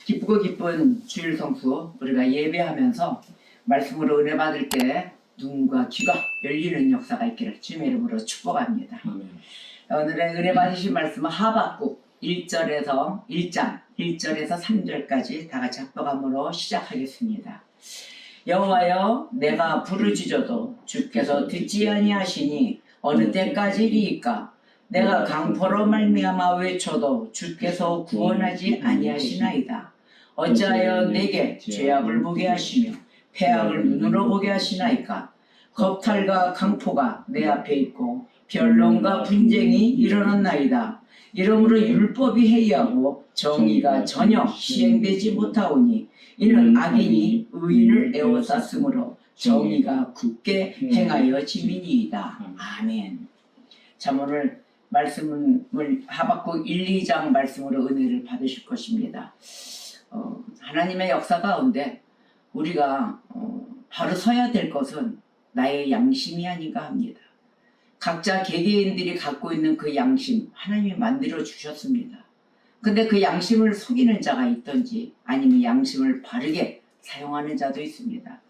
기쁘고 기쁜 주일 성수 우리가 예배하면서 말씀으로 은혜 받을 때 눈과 귀가 열리는 역사가 있기를 주님의 이름으로 축복합니다. 오늘의 은혜 받으신 말씀은 하박국 1장 1절에서 3절까지 다 같이 합독함으로 시작하겠습니다. 여호와여, 내가 부르짖어도 주께서 듣지 아니하시니 어느 때까지리이까? 내가 강포로 말미암아 외쳐도 주께서 구원하지 아니하시나이다. 어찌하여 내게 죄악을 보게 하시며 패악을 눈으로 보게 하시나이까? 겁탈과 강포가 내 앞에 있고 변론과 분쟁이 일어났나이다. 이러므로 율법이 해이하고 정의가 전혀 시행되지 못하오니 이는 악인이 의인을 에워쌌으므로 정의가 굳게 행하여 지민이이다. 아멘. 참 오늘 말씀을 하박국 1, 2장 말씀으로 은혜를 받으실 것입니다. 하나님의 역사 가운데 우리가 바로 서야 될 것은 나의 양심이 아닌가 합니다. 각자 개개인들이 갖고 있는 그 양심 하나님이 만들어 주셨습니다. 근데 그 양심을 속이는 자가 있든지 아니면 양심을 바르게 사용하는 자도 있습니다.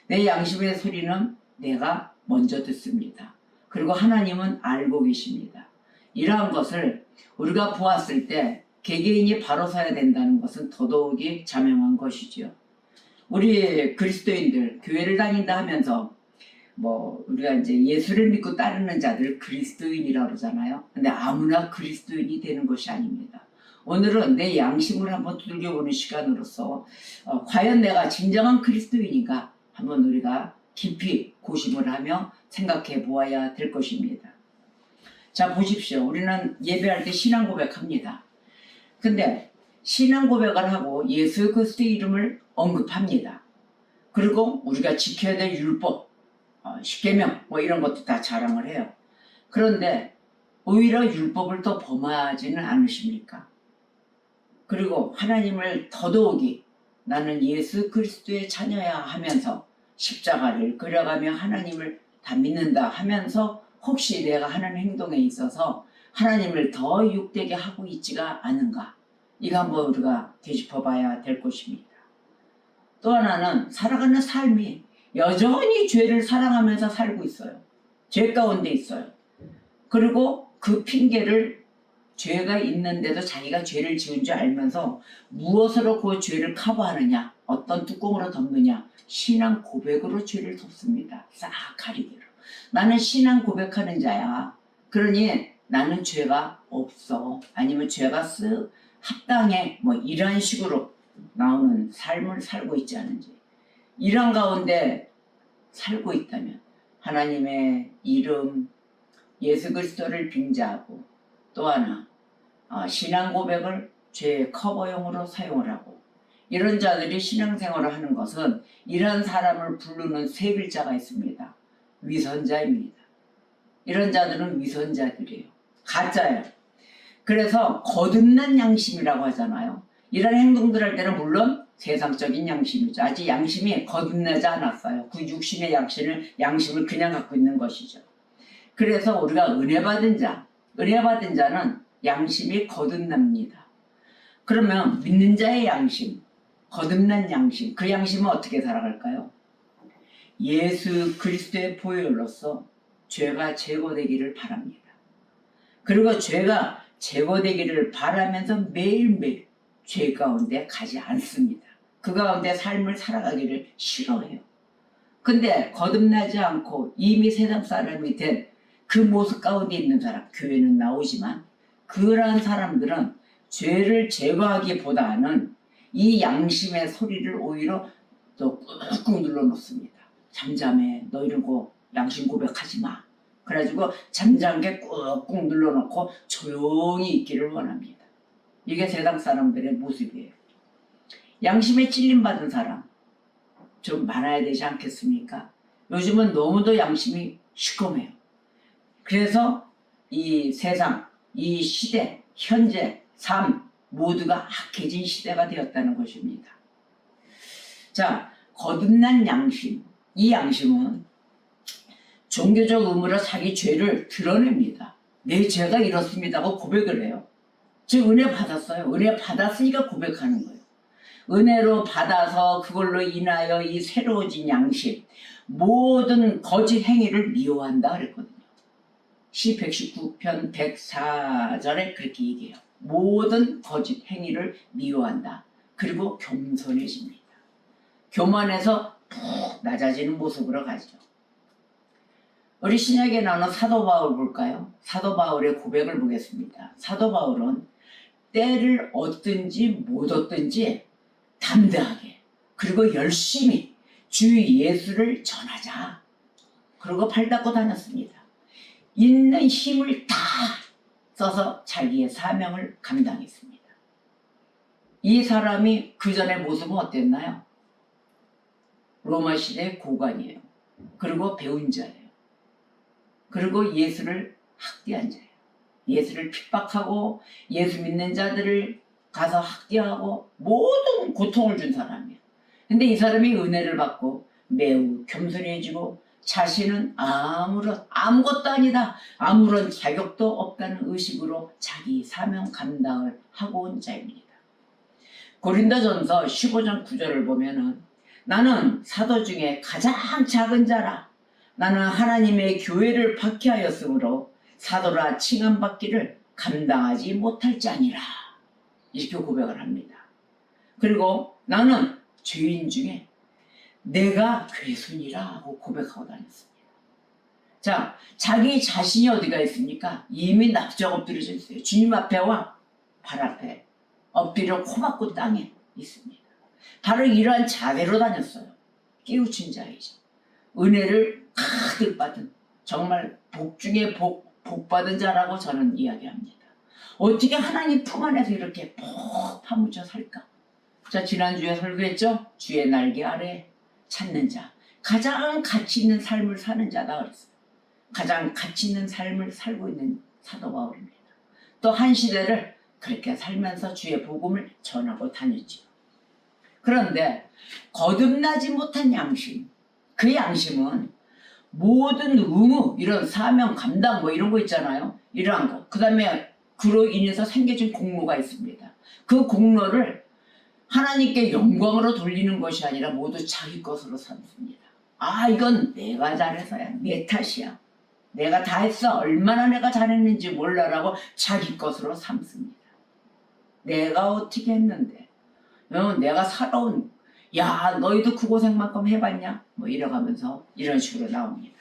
내 양심의 소리는 내가 먼저 듣습니다. 그리고 하나님은 알고 계십니다. 이러한 것을 우리가 보았을 때 개개인이 바로 서야 된다는 것은 더더욱이 자명한 것이죠. 우리 그리스도인들 교회를 다닌다 하면서 우리가 이제 예수를 믿고 따르는 자들 그리스도인이라고 그러잖아요. 근데 아무나 그리스도인이 되는 것이 아닙니다. 오늘은 내 양심을 한번 두들겨보는 시간으로서 과연 내가 진정한 그리스도인인가 한번 우리가 깊이 고심을 하며 생각해 보아야 될 것입니다. 자, 보십시오. 우리는 예배할 때 신앙 고백합니다. 근데 신앙 고백을 하고 예수 그리스도의 이름을 언급합니다. 그리고 우리가 지켜야 될 율법, 십계명 이런 것도 다 자랑을 해요. 그런데 오히려 율법을 더 범하지는 않으십니까? 그리고 하나님을 더더욱이 나는 예수 그리스도의 자녀야 하면서 십자가를 그려가며 하나님을 다 믿는다 하면서 혹시 내가 하는 행동에 있어서 하나님을 더 육되게 하고 있지가 않은가? 이거 한번 우리가 되짚어 봐야 될 것입니다. 또 하나는 살아가는 삶이 여전히 죄를 사랑하면서 살고 있어요. 죄 가운데 있어요. 그리고 그 핑계를 죄가 있는데도 자기가 죄를 지은 줄 알면서 무엇으로 그 죄를 커버하느냐, 어떤 뚜껑으로 덮느냐, 신앙 고백으로 죄를 덮습니다. 싹 가리기로. 나는 신앙 고백하는 자야. 그러니 나는 죄가 없어. 아니면 죄가 합당해. 이런 식으로 나오는 삶을 살고 있지 않은지. 이런 가운데 살고 있다면 하나님의 이름, 예수 그리스도를 빙자하고 또 하나 신앙 고백을 죄의 커버용으로 사용을 하고 이런 자들이 신앙생활을 하는 것은 이런 사람을 부르는 세 글자가 있습니다. 위선자입니다. 이런 자들은 위선자들이에요. 가짜예요. 그래서 거듭난 양심이라고 하잖아요. 이런 행동들 할 때는 물론 세상적인 양심이죠. 아직 양심이 거듭나지 않았어요. 그 육신의 양심을 그냥 갖고 있는 것이죠. 그래서 우리가 은혜 받은 자는 양심이 거듭납니다. 그러면 믿는 자의 양심, 거듭난 양심, 그 양심은 어떻게 살아갈까요? 예수 그리스도의 보혈로서 죄가 제거되기를 바랍니다. 그리고 죄가 제거되기를 바라면서 매일매일 죄 가운데 가지 않습니다. 그 가운데 삶을 살아가기를 싫어해요. 근데 거듭나지 않고 이미 세상 사람이 된 그 모습 가운데 있는 사람, 교회는 나오지만 그러한 사람들은 죄를 제거하기보다는 이 양심의 소리를 오히려 또 꾹꾹 눌러놓습니다. 잠잠해. 너 이런 거 양심 고백하지 마. 그래가지고 잠잠하게 꾹꾹 눌러놓고 조용히 있기를 원합니다. 이게 세상 사람들의 모습이에요. 양심에 찔림받은 사람 좀 많아야 되지 않겠습니까? 요즘은 너무도 양심이 시커매요. 그래서 이 세상, 이 시대, 현재, 삶 모두가 악해진 시대가 되었다는 것입니다. 자, 거듭난 양심. 이 양심은 종교적 의무로 자기 죄를 드러냅니다. 내 죄가 이렇습니다 하고 고백을 해요. 즉 은혜 받았어요. 은혜 받았으니까 고백하는 거예요. 은혜로 받아서 그걸로 인하여 이 새로워진 양심, 모든 거짓 행위를 미워한다 그랬거든요. 시 119편 104절에 그렇게 얘기해요. 모든 거짓 행위를 미워한다. 그리고 겸손해집니다. 교만해서 푹 낮아지는 모습으로 가죠. 우리 신약에 나오는 사도 바울 볼까요? 사도 바울의 고백을 보겠습니다. 사도 바울은 때를 얻든지 못 얻든지 담대하게 그리고 열심히 주 예수를 전하자. 그리고 발 닦고 다녔습니다. 있는 힘을 다 써서 자기의 사명을 감당했습니다. 이 사람이 그 전의 모습은 어땠나요? 로마 시대의 고관이에요. 그리고 배운 자예요. 그리고 예수를 학대한 자예요. 예수를 핍박하고 예수 믿는 자들을 가서 학대하고 모든 고통을 준 사람이에요. 근데 이 사람이 은혜를 받고 매우 겸손해지고 자신은 아무것도 아니다. 아무런 자격도 없다는 의식으로 자기 사명 감당을 하고 온 자입니다. 고린도전서 15장 9절을 보면은 나는 사도 중에 가장 작은 자라. 나는 하나님의 교회를 박해하였으므로 사도라 칭함받기를 감당하지 못할 자니라. 이렇게 고백을 합니다. 그리고 나는 죄인 중에 내가 괴순이라 하고 고백하고 다녔습니다. 자, 자기 자신이 어디가 있습니까? 이미 납작 엎드려져 있어요. 주님 앞에와 발 앞에 엎드려 코박고 땅에 있습니다. 바로 이러한 자세로 다녔어요. 깨우친 자이죠. 은혜를 가득 받은 정말 복 중에 복 받은 자라고 저는 이야기합니다. 어떻게 하나님 품 안에서 이렇게 푹 파묻혀 살까? 자, 지난주에 설교했죠? 주의 날개 아래 찾는 자, 가장 가치 있는 삶을 사는 자다 그랬어요. 가장 가치 있는 삶을 살고 있는 사도 바울입니다. 또 한 시대를 그렇게 살면서 주의 복음을 전하고 다녔죠. 그런데 거듭나지 못한 양심, 그 양심은 모든 의무, 이런 사명, 감당 뭐 이런 거 있잖아요. 이러한 거. 그 다음에 그로 인해서 생겨진 공로가 있습니다. 그 공로를 하나님께 영광으로 돌리는 것이 아니라 모두 자기 것으로 삼습니다. 이건 내가 잘해서야. 내 탓이야. 내가 다 했어. 얼마나 내가 잘했는지 몰라라고 자기 것으로 삼습니다. 내가 어떻게 했는데. 내가 살아온, 야, 너희도 그 고생만큼 해봤냐? 뭐 이래가면서 이런 식으로 나옵니다.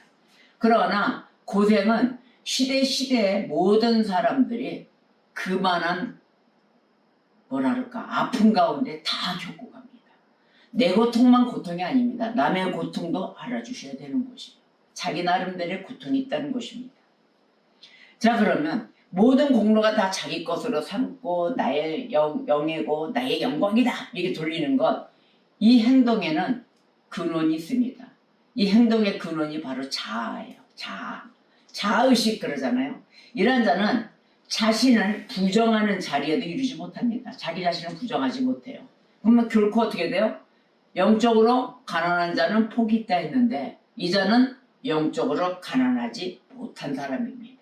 그러나 고생은 시대의 모든 사람들이 그만한 뭐랄까 아픔 가운데 다 겪고 갑니다. 내 고통만 고통이 아닙니다. 남의 고통도 알아주셔야 되는 것이에요. 자기 나름대로의 고통이 있다는 것입니다. 자, 그러면 모든 공로가 다 자기 것으로 삼고 나의 영예고 나의 영광이다 이렇게 돌리는 것, 이 행동에는 근원이 있습니다. 이 행동의 근원이 바로 자아예요. 자아의식 그러잖아요. 이런 자는 자신을 부정하는 자리에도 이르지 못합니다. 자기 자신을 부정하지 못해요. 그러면 결코 어떻게 돼요? 영적으로 가난한 자는 복이 있다 했는데 이 자는 영적으로 가난하지 못한 사람입니다.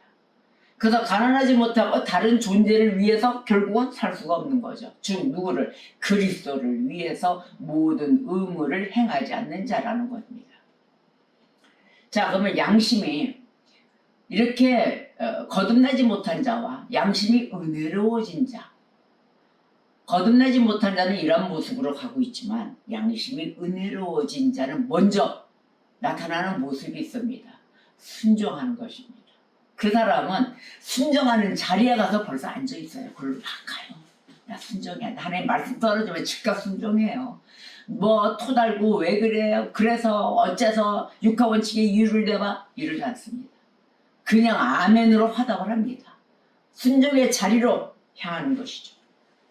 그래서 가난하지 못하고 다른 존재를 위해서 결국은 살 수가 없는 거죠. 즉 누구를? 그리스도를 위해서 모든 의무를 행하지 않는 자라는 겁니다. 자, 그러면 양심이 이렇게 거듭나지 못한 자와 양심이 은혜로워진 자, 거듭나지 못한 자는 이런 모습으로 가고 있지만 양심이 은혜로워진 자는 먼저 나타나는 모습이 있습니다. 순종하는 것입니다. 그 사람은 순종하는 자리에 가서 벌써 앉아 있어요. 그걸로 막 가요. 나 순종해. 하나님 말씀 떨어지면 즉각 순종해요. 뭐 토달고 왜 그래요? 그래서 어째서 육하원칙에 이유를 대봐? 이러지 않습니다. 그냥 아멘으로 화답을 합니다. 순종의 자리로 향하는 것이죠.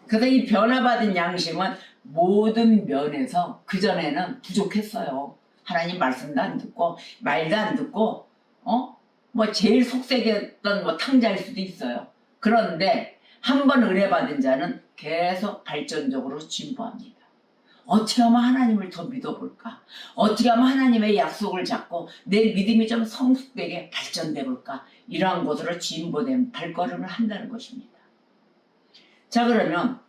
그래서 이 변화받은 양심은 모든 면에서 그전에는 부족했어요. 하나님 말씀도 안 듣고 말도 안 듣고 뭐 제일 속색했던 뭐 탕자일 수도 있어요. 그런데 한 번 은혜 받은 자는 계속 발전적으로 진보합니다. 어떻게 하면 하나님을 더 믿어볼까? 어떻게 하면 하나님의 약속을 잡고 내 믿음이 좀 성숙되게 발전돼 볼까? 이러한 것으로 진보된 발걸음을 한다는 것입니다. 자, 그러면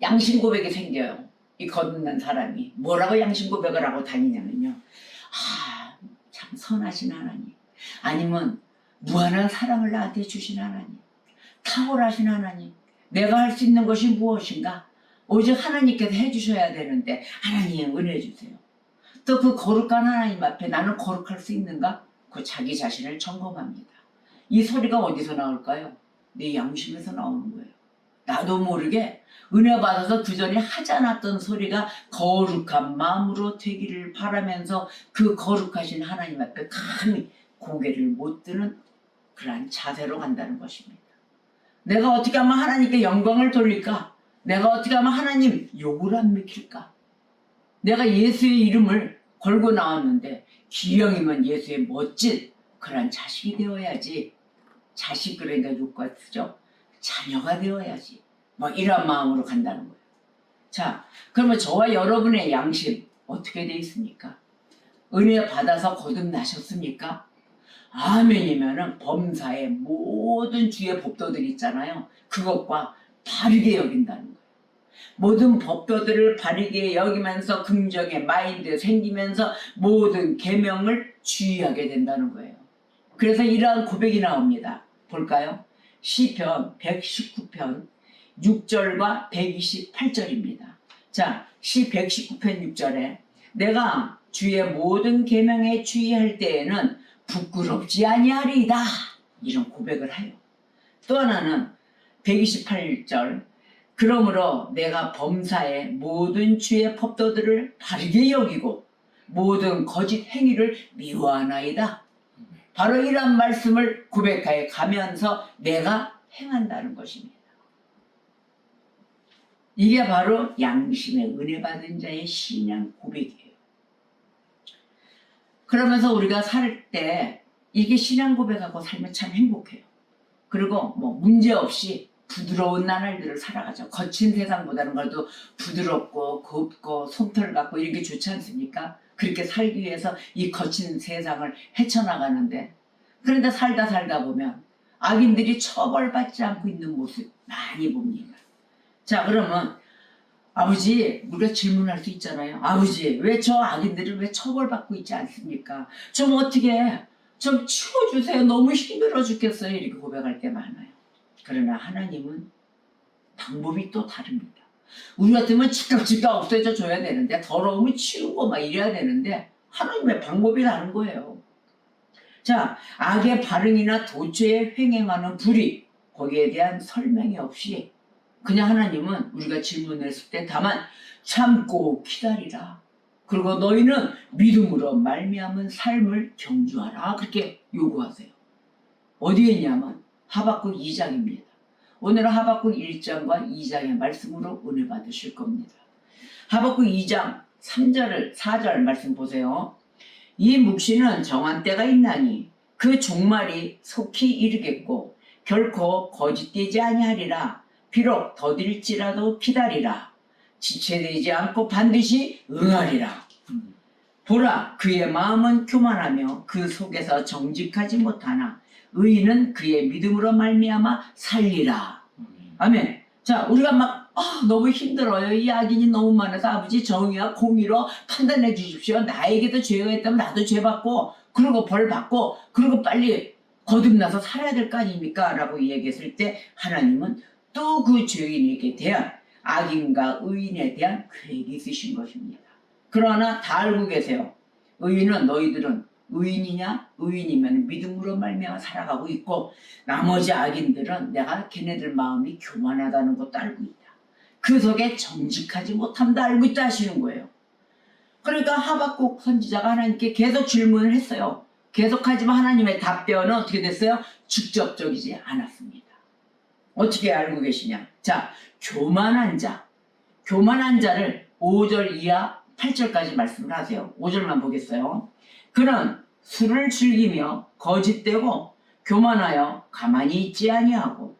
양심 고백이 생겨요. 이 거듭난 사람이 뭐라고 양심 고백을 하고 다니냐면요. 참 선하신 하나님, 아니면 무한한 사랑을 나한테 주신 하나님, 탁월하신 하나님, 내가 할 수 있는 것이 무엇인가? 오직 하나님께서 해주셔야 되는데 하나님 은혜 주세요. 또 그 거룩한 하나님 앞에 나는 거룩할 수 있는가? 그 자기 자신을 점검합니다. 이 소리가 어디서 나올까요? 내 양심에서 나오는 거예요. 나도 모르게 은혜 받아서 그전에 하지 않았던 소리가 거룩한 마음으로 되기를 바라면서 그 거룩하신 하나님 앞에 감히 고개를 못 드는 그러한 자세로 간다는 것입니다. 내가 어떻게 하면 하나님께 영광을 돌릴까? 내가 어떻게 하면 하나님 욕을 안 먹힐까? 내가 예수의 이름을 걸고 나왔는데 기영이면 예수의 멋진 그런 자식이 되어야지. 자식 그러니까 욕과 쓰죠. 자녀가 되어야지. 뭐 이런 마음으로 간다는 거예요. 자, 그러면 저와 여러분의 양심 어떻게 돼 있습니까? 은혜 받아서 거듭나셨습니까? 아멘이면은 범사의 모든 주의 법도들 있잖아요. 그것과 바르게 여긴다는 거예요. 모든 법도들을 바르게 여기면서 긍정의 마인드 생기면서 모든 계명을 주의하게 된다는 거예요. 그래서 이러한 고백이 나옵니다. 볼까요? 시편 119편 6절과 128절입니다. 자, 시 119편 6절에 내가 주의 모든 계명에 주의할 때에는 부끄럽지 아니하리이다. 이런 고백을 해요. 또 하나는 128절 그러므로 내가 범사의 모든 주의 법도들을 바르게 여기고 모든 거짓 행위를 미워하나이다. 바로 이런 말씀을 고백하여 가면서 내가 행한다는 것입니다. 이게 바로 양심의 은혜 받은 자의 신앙 고백이에요. 그러면서 우리가 살 때 이게 신앙 고백하고 살면 참 행복해요. 그리고 뭐 문제없이 부드러운 나날들을 살아가죠. 거친 세상보다는 그래도 부드럽고 곱고 솜털 같고 이런 게 좋지 않습니까? 그렇게 살기 위해서 이 거친 세상을 헤쳐나가는데, 그런데 살다 보면 악인들이 처벌받지 않고 있는 모습 많이 봅니다. 자, 그러면 아버지, 우리가 질문할 수 있잖아요. 아버지, 왜 저 악인들을 왜 처벌받고 있지 않습니까? 좀 어떻게 좀 치워주세요. 너무 힘들어 죽겠어요. 이렇게 고백할 때 많아요. 그러나 하나님은 방법이 또 다릅니다. 우리 같으면 즉각 없애져 줘야 되는데, 더러우면 치우고 막 이래야 되는데 하나님의 방법이 다른 거예요. 자, 악의 발응이나 도처에 횡행하는 불의, 거기에 대한 설명이 없이 그냥 하나님은 우리가 질문했을 때 다만 참고 기다리라. 그리고 너희는 믿음으로 말미암은 삶을 경주하라. 그렇게 요구하세요. 어디에 있냐면 하박국 2장입니다. 오늘은 하박국 1장과 2장의 말씀으로 은혜 받으실 겁니다. 하박국 2장 3절 4절 말씀 보세요. 이 묵시는 정한 때가 있나니 그 종말이 속히 이르겠고 결코 거짓되지 아니하리라. 비록 더딜지라도 기다리라. 지체되지 않고 반드시 응하리라. 보라, 그의 마음은 교만하며 그 속에서 정직하지 못하나 의인은 그의 믿음으로 말미암아 살리라. 아멘. 자, 우리가 막 너무 힘들어요. 이 악인이 너무 많아서 아버지 정의와 공의로 판단해 주십시오. 나에게도 죄가 있다면 나도 죄 받고 그리고 벌 받고 그리고 빨리 거듭나서 살아야 될 거 아닙니까? 라고 얘기했을 때 하나님은 또 그 죄인에게 대한 악인과 의인에 대한 계획이 있으신 것입니다. 그러나 다 알고 계세요. 의인은 너희들은 의인이냐? 의인이면 믿음으로 말미암아 살아가고 있고 나머지 악인들은 내가 걔네들 마음이 교만하다는 것도 알고 있다. 그 속에 정직하지 못함도 알고 있다 하시는 거예요. 그러니까 하박국 선지자가 하나님께 계속 질문을 했어요. 계속하지만 하나님의 답변은 어떻게 됐어요? 직접적이지 않았습니다. 어떻게 알고 계시냐? 자, 교만한 자를 5절 이하 8절까지 말씀을 하세요. 5절만 보겠어요. 그는 술을 즐기며 거짓되고 교만하여 가만히 있지 아니하고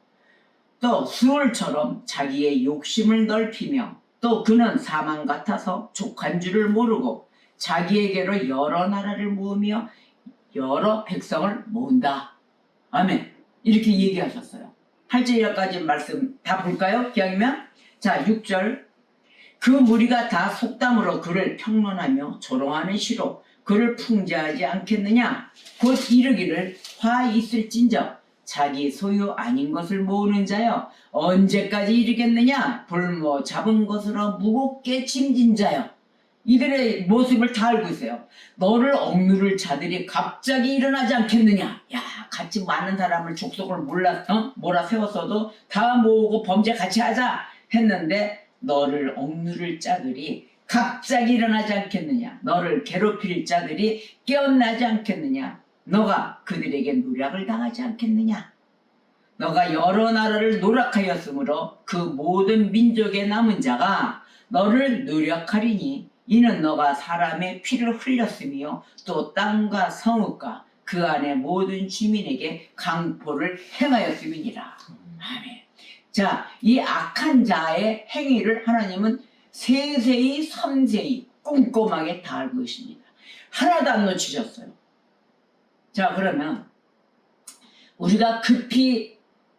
또 수울처럼 자기의 욕심을 넓히며 또 그는 사망 같아서 족한 줄을 모르고 자기에게로 여러 나라를 모으며 여러 백성을 모은다. 아멘. 이렇게 얘기하셨어요. 8절까지 말씀 다 볼까요? 기왕이면 자 6절 그 무리가 다 속담으로 그를 평론하며 조롱하는 시로 그를 풍자하지 않겠느냐. 곧 이르기를 화 있을진저 자기 소유 아닌 것을 모으는 자여 언제까지 이르겠느냐. 볼모 잡은 것으로 무겁게 짐진 자여. 이들의 모습을 다 알고 있어요. 너를 억누를 자들이 갑자기 일어나지 않겠느냐. 야, 같이 많은 사람을 족속을 몰아세웠어도 다 모으고 범죄 같이 하자 했는데 너를 억누를 자들이 갑자기 일어나지 않겠느냐. 너를 괴롭힐 자들이 깨어나지 않겠느냐. 너가 그들에게 노략을 당하지 않겠느냐. 너가 여러 나라를 노력하였으므로 그 모든 민족의 남은 자가 너를 노력하리니 이는 너가 사람의 피를 흘렸으며 또 땅과 성읍과 그 안에 모든 주민에게 강포를 행하였음이니라. 아멘. 자, 이 악한 자의 행위를 하나님은 세세히 섬세히 꼼꼼하게 다 알고 계십니다. 하나도 안 놓치셨어요. 자, 그러면 우리가 급히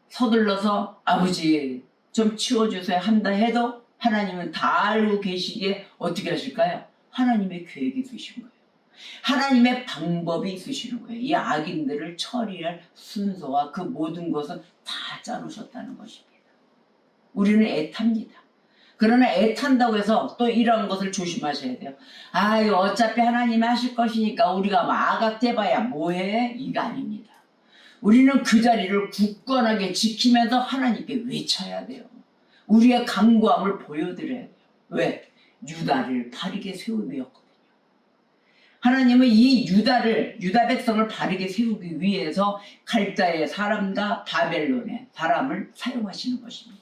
서둘러서 아버지 좀 치워주세요 한다 해도 하나님은 다 알고 계시기에 어떻게 하실까요? 하나님의 계획이 있으신 거예요. 하나님의 방법이 있으시는 거예요. 이 악인들을 처리할 순서와 그 모든 것은 다 짜놓으셨다는 것입니다. 우리는 애탑니다. 그러나 애탄다고 해서 또 이런 것을 조심하셔야 돼요. 아유, 어차피 하나님이 하실 것이니까 우리가 마각대봐야 뭐해? 이거 아닙니다. 우리는 그 자리를 굳건하게 지키면서 하나님께 외쳐야 돼요. 우리의 강구함을 보여드려야 돼요. 왜? 유다를 바르게 세우기였거든요. 하나님은 이 유다 백성을 바르게 세우기 위해서 칼다의 사람과 바벨론의 사람을 사용하시는 것입니다.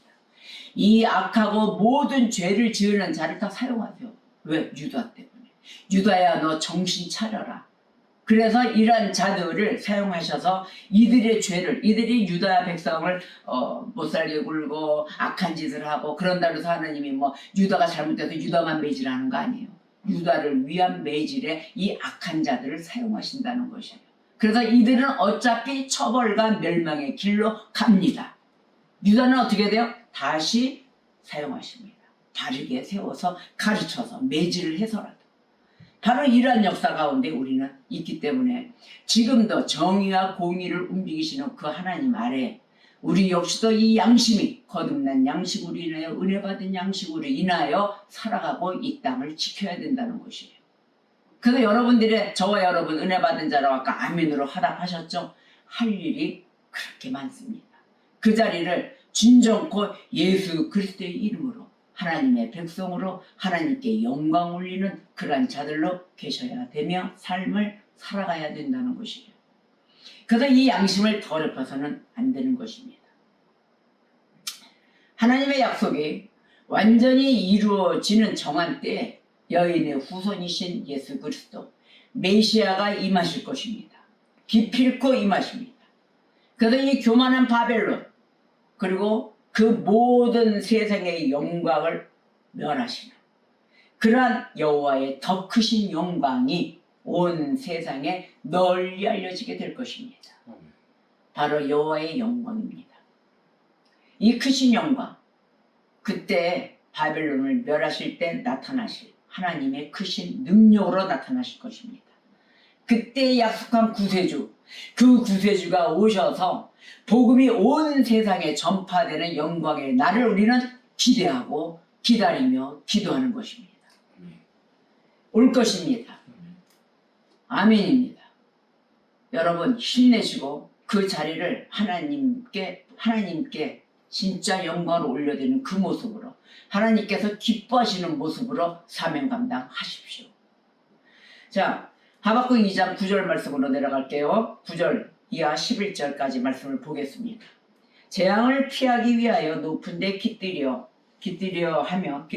이 악하고 모든 죄를 지으는 자를 다 사용하세요. 왜? 유다 때문에. 유다야, 너 정신 차려라. 그래서 이런 자들을 사용하셔서 이들의 죄를, 이들이 유다 백성을 못살게 굴고 악한 짓을 하고 그런다고 해서 하나님이 뭐 유다가 잘못돼서 유다만 매질하는 거 아니에요. 유다를 위한 매질에 이 악한 자들을 사용하신다는 것이에요. 그래서 이들은 어차피 처벌과 멸망의 길로 갑니다. 유다는 어떻게 돼요? 다시 사용하십니다. 바르게 세워서 가르쳐서 매질을 해서라도. 바로 이러한 역사 가운데 우리는 있기 때문에 지금도 정의와 공의를 움직이시는 그 하나님 아래 우리 역시도 이 양심이 거듭난 양식으로 인하여 은혜 받은 양식으로 인하여 살아가고 이 땅을 지켜야 된다는 것이에요. 그래서 여러분들의 저와 여러분 은혜 받은 자라고 아까 아멘으로 화답하셨죠? 할 일이 그렇게 많습니다. 그 자리를 진정코 예수 그리스도의 이름으로 하나님의 백성으로 하나님께 영광 올리는 그러한 자들로 계셔야 되며 삶을 살아가야 된다는 것이에요. 그래서 이 양심을 더럽혀서는 안 되는 것입니다. 하나님의 약속이 완전히 이루어지는 정한 때에 여인의 후손이신 예수 그리스도 메시아가 임하실 것입니다. 기필코 임하십니다. 그래서 이 교만한 바벨론 그리고 그 모든 세상의 영광을 멸하시는 그러한 여호와의 더 크신 영광이 온 세상에 널리 알려지게 될 것입니다. 바로 여호와의 영광입니다. 이 크신 영광, 그때 바벨론을 멸하실 때 나타나실 하나님의 크신 능력으로 나타나실 것입니다. 그때 약속한 구세주, 그 구세주가 오셔서 복음이 온 세상에 전파되는 영광의 날을 우리는 기대하고 기다리며 기도하는 것입니다. 올 것입니다. 아멘입니다. 여러분 힘내시고 그 자리를 하나님께 진짜 영광을 올려드리는 그 모습으로 하나님께서 기뻐하시는 모습으로 사명 감당하십시오. 자, 하박국 2장 9절 말씀으로 내려갈게요. 9절 이하 11절까지 말씀을 보겠습니다. 재앙을 피하기 위하여 높은 데 깃들여 하며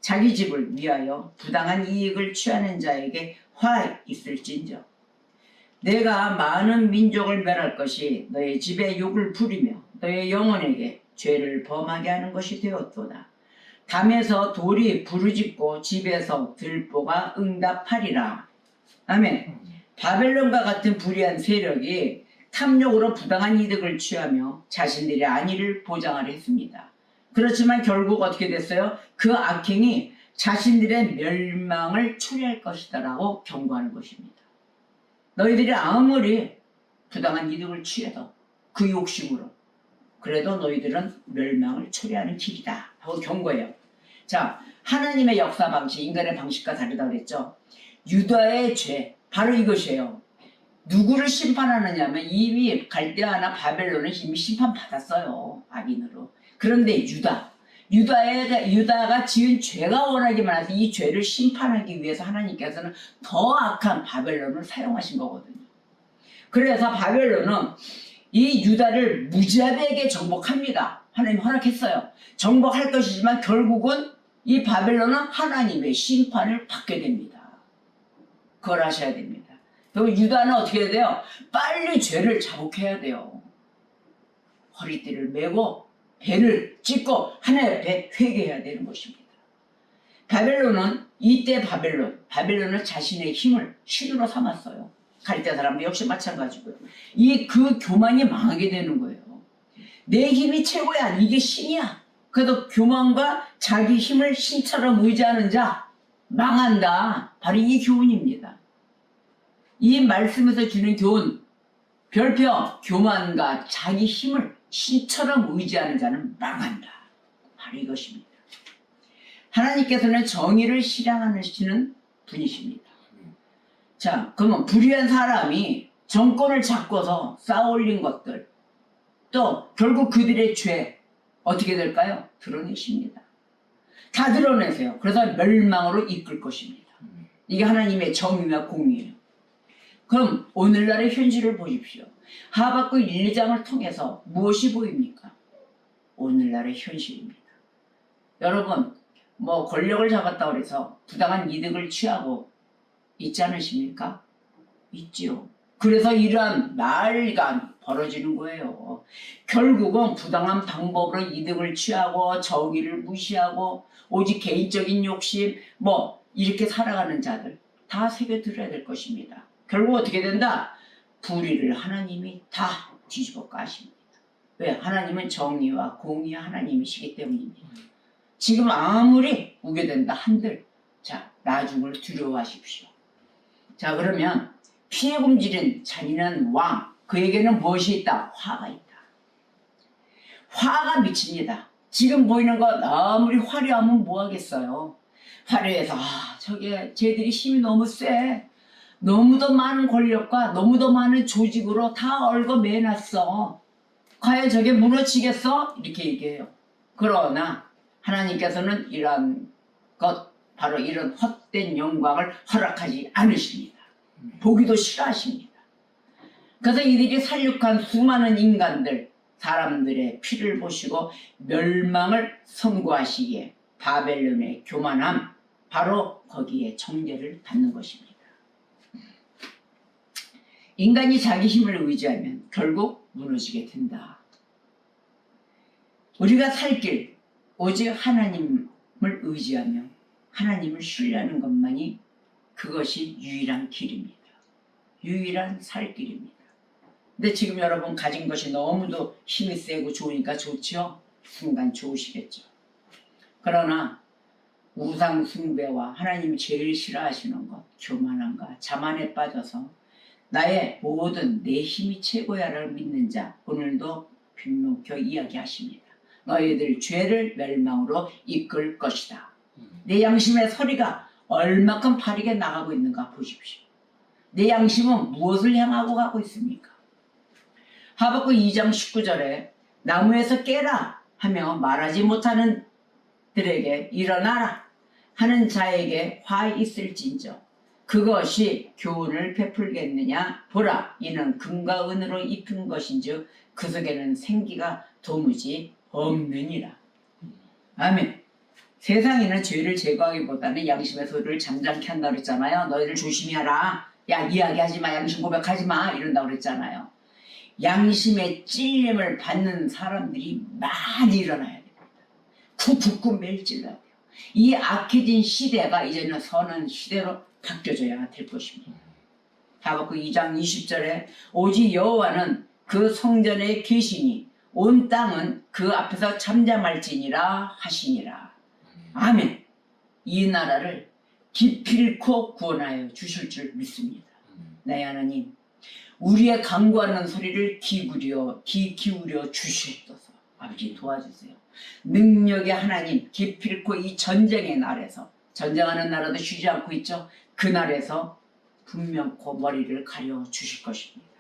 자기 집을 위하여 부당한 이익을 취하는 자에게 화 있을진저 내가 많은 민족을 멸할 것이 너의 집에 욕을 부리며 너의 영혼에게 죄를 범하게 하는 것이 되었도다. 담에서 돌이 부르짖고 집에서 들보가 응답하리라. 아멘. 바벨론과 같은 불의한 세력이 탐욕으로 부당한 이득을 취하며 자신들의 안위를 보장하려 했습니다. 그렇지만 결국 어떻게 됐어요? 그 악행이 자신들의 멸망을 초래할 것이다 라고 경고하는 것입니다. 너희들이 아무리 부당한 이득을 취해도 그 욕심으로 그래도 너희들은 멸망을 초래하는 길이다 하고 경고해요. 자, 하나님의 역사 방식, 인간의 방식과 다르다고 그랬죠. 유다의 죄, 바로 이것이에요. 누구를 심판하느냐면 이미 갈대아나 바벨론은 이미 심판받았어요. 악인으로. 그런데 유다가 지은 죄가 워낙에 많아서 이 죄를 심판하기 위해서 하나님께서는 더 악한 바벨론을 사용하신 거거든요. 그래서 바벨론은 이 유다를 무자비하게 정복합니다. 하나님 허락했어요. 정복할 것이지만 결국은 이 바벨론은 하나님의 심판을 받게 됩니다. 그걸 아셔야 됩니다. 그리고 유다는 어떻게 해야 돼요? 빨리 죄를 자복해야 돼요. 허리띠를 메고 배를 찢고 하나님 앞에 회개해야 되는 것입니다. 바벨론은 이때 바벨론은 자신의 힘을 신으로 삼았어요. 갈대 사람도 역시 마찬가지고요. 그 교만이 망하게 되는 거예요. 내 힘이 최고야. 이게 신이야. 그래도 교만과 자기 힘을 신처럼 의지하는 자 망한다. 바로 이 교훈입니다. 이 말씀에서 주는 교훈, 별표 교만과 자기 힘을 신처럼 의지하는 자는 망한다. 바로 이것입니다. 하나님께서는 정의를 실행하시는 분이십니다. 자, 그러면 불의한 사람이 정권을 잡고서 쌓아올린 것들, 또 결국 그들의 죄 어떻게 될까요? 드러내십니다. 다 드러내세요. 그래서 멸망으로 이끌 것입니다. 이게 하나님의 정의와 공의예요. 그럼 오늘날의 현실을 보십시오. 하박국 1, 2장을 통해서 무엇이 보입니까? 오늘날의 현실입니다. 여러분, 권력을 잡았다고 해서 부당한 이득을 취하고 있지 않으십니까? 있지요. 그래서 이러한 난리가 벌어지는 거예요. 결국은 부당한 방법으로 이득을 취하고 정의를 무시하고 오직 개인적인 욕심 이렇게 살아가는 자들 다 새겨들어야 될 것입니다. 결국 어떻게 된다? 불의를 하나님이 다 뒤집어 까십니다. 왜? 하나님은 정의와 공의의 하나님이시기 때문입니다. 지금 아무리 우겨댄다 한들 자, 나중을 두려워하십시오. 자, 그러면 피해 굶주린 잔인한 왕, 그에게는 무엇이 있다? 화가 있다. 화가 미칩니다. 지금 보이는 것 아무리 화려하면 뭐하겠어요. 화려해서 쟤들이 힘이 너무 세. 너무도 많은 권력과 너무도 많은 조직으로 다 얽어매놨어. 과연 저게 무너지겠어? 이렇게 얘기해요. 그러나 하나님께서는 이런 것, 바로 이런 헛된 영광을 허락하지 않으십니다. 보기도 싫어하십니다. 그래서 이들이 살육한 수많은 인간들, 사람들의 피를 보시고 멸망을 선고하시기에 바벨론의 교만함, 바로 거기에 정죄를 받는 것입니다. 인간이 자기 힘을 의지하면 결국 무너지게 된다. 우리가 살 길, 오직 하나님을 의지하며 하나님을 신뢰하는 것만이 그것이 유일한 길입니다. 유일한 살 길입니다. 근데 지금 여러분 가진 것이 너무도 힘이 세고 좋으니까 좋죠? 순간 좋으시겠죠. 그러나 우상 숭배와 하나님이 제일 싫어하시는 것, 교만함과 자만에 빠져서 나의 모든 내 힘이 최고야를 믿는 자, 오늘도 빗놓겨 이야기하십니다. 너희들 죄를 멸망으로 이끌 것이다. 내 양심의 소리가 얼마큼 바르게 나가고 있는가 보십시오. 내 양심은 무엇을 향하고 가고 있습니까? 하박국 2장 19절에 나무에서 깨라 하며 말하지 못하는 들에게 일어나라 하는 자에게 화 있을진저 그것이 교훈을 베풀겠느냐 보라 이는 금과 은으로 입힌 것인즉 그 속에는 생기가 도무지 없느니라. 아멘. 세상에는 죄를 제거하기보다는 양심의 소리를 잠잠케 한다고 그랬잖아요. 너희들 조심히 하라. 야, 이야기하지 마. 양심 고백하지 마. 이런다고 그랬잖아요. 양심의 찔림을 받는 사람들이 많이 일어나야 됩니다. 푹푹 매일 찔러야 돼요. 이 악해진 시대가 이제는 선한 시대로 바뀌어져야 될 것입니다. 하박국 2장 20절에 오직 여호와는 그 성전에 계시니 온 땅은 그 앞에서 잠잠할지니라 하시니라. 아멘. 이 나라를 기필코 구원하여 주실 줄 믿습니다. 네, 하나님, 우리의 간구하는 소리를 귀 기울여 주시옵소서. 아버지 도와주세요. 능력의 하나님, 기필코 이 전쟁의 날에서, 전쟁하는 나라도 쉬지 않고 있죠. 그 날에서 분명코 머리를 가려 주실 것입니다.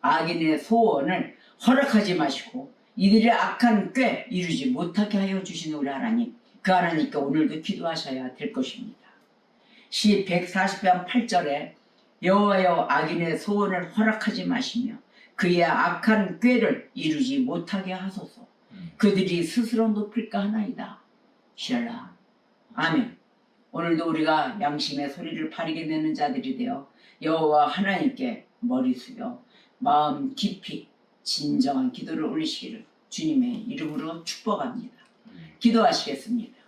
악인의 소원을 허락하지 마시고 이들의 악한 꾀 이루지 못하게 하여 주시는 우리 하나님, 그 하나님께 오늘도 기도하셔야 될 것입니다. 시 140편 8절에 여호와여 악인의 소원을 허락하지 마시며 그의 악한 꾀를 이루지 못하게 하소서. 그들이 스스로 높일까 하나이다. 샬라. 아멘. 오늘도 우리가 양심의 소리를 바르게 내는 자들이 되어 여호와 하나님께 머리 숙여 마음 깊이 진정한 기도를 올리시기를 주님의 이름으로 축복합니다. 기도하시겠습니다.